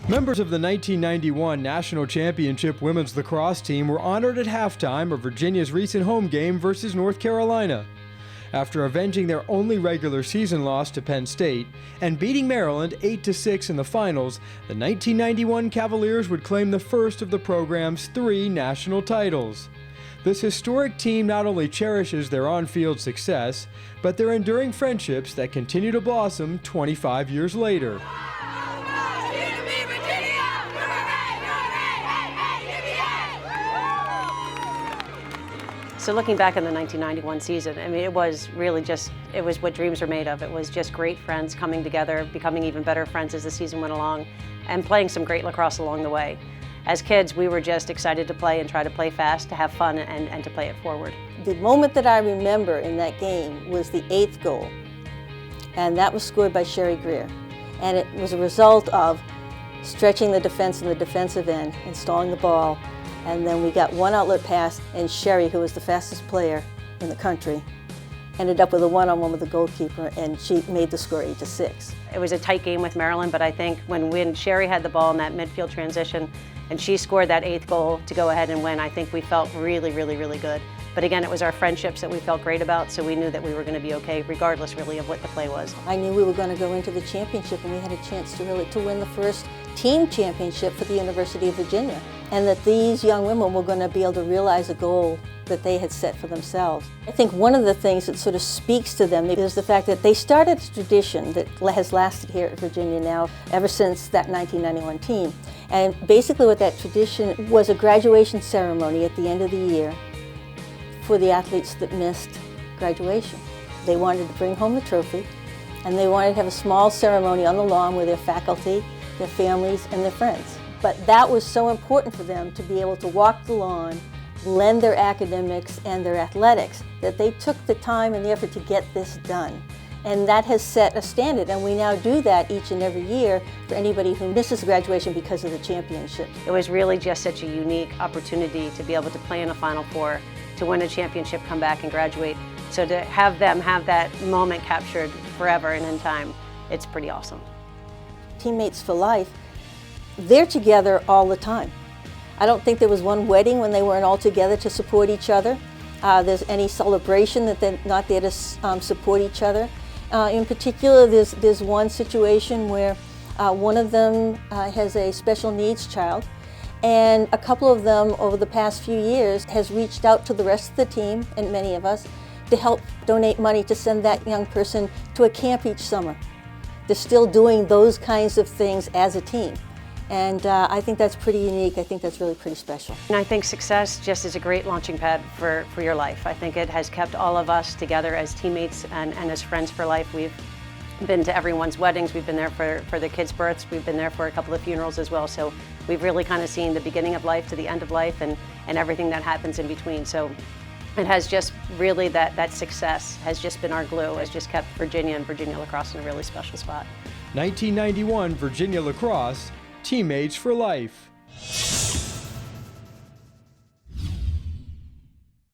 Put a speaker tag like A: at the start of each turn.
A: Members of the 1991 National Championship Women's Lacrosse team were honored at halftime of Virginia's recent home game versus North Carolina. After avenging their only regular season loss to Penn State and beating Maryland 8-6 in the finals, the 1991 Cavaliers would claim the first of the program's 3 national titles. This historic team not only cherishes their on-field success, but their enduring friendships that continue to blossom 25 years later.
B: So looking back on the 1991 season, I mean, it was really just, it was what dreams are made of. It was just great friends coming together, becoming even better friends as the season went along, and playing some great lacrosse along the way. As kids, we were just excited to play and try to play fast, to have fun, and to play it forward.
C: The moment that I remember in that game was the 8th goal, and that was scored by Sherry Greer. And it was a result of stretching the defense in the defensive end, installing the ball, and then we got one outlet pass, and Sherry, who was the fastest player in the country, ended up with a one-on-one with the goalkeeper, and she made the score 8-6.
B: It was a tight game with Maryland, but I think when Sherry had the ball in that midfield transition and she scored that 8th goal to go ahead and win, I think we felt really, really, really good. But again, it was our friendships that we felt great about, so we knew that we were going to be okay, regardless really of what the play was.
C: I knew we were going to go into the championship, and we had a chance to win the first team championship for the University of Virginia, and that these young women were going to be able to realize a goal that they had set for themselves. I think one of the things that sort of speaks to them is the fact that they started a tradition that has lasted here at Virginia now ever since that 1991 team. And basically what that tradition was, a graduation ceremony at the end of the year for the athletes that missed graduation. They wanted to bring home the trophy, and they wanted to have a small ceremony on the lawn with their faculty, their families, and their friends. But that was so important for them to be able to walk the lawn, blend their academics and their athletics, that they took the time and the effort to get this done. And that has set a standard, and we now do that each and every year for anybody who misses graduation because of the championship.
B: It was really just such a unique opportunity to be able to play in a Final Four, to win a championship, come back and graduate. So to have them have that moment captured forever and in time, it's pretty awesome.
C: Teammates for life, they're together all the time. I don't think there was one wedding when they weren't all together to support each other. There's any celebration that they're not there to support each other. In particular, there's one situation where one of them has a special needs child, and a couple of them over the past few years has reached out to the rest of the team, and many of us, to help donate money to send that young person to a camp each summer. They're still doing those kinds of things as a team. And I think that's pretty unique. I think that's really pretty special.
B: And I think success just is a great launching pad for your life. I think it has kept all of us together as teammates and as friends for life. We've been to everyone's weddings. We've been there for the kids' births. We've been there for a couple of funerals as well. So we've really kind of seen the beginning of life to the end of life and everything that happens in between. So it has just really, that success has just been our glue, has just kept Virginia and Virginia Lacrosse in a really special spot.
A: 1991 Virginia Lacrosse, teammates for life.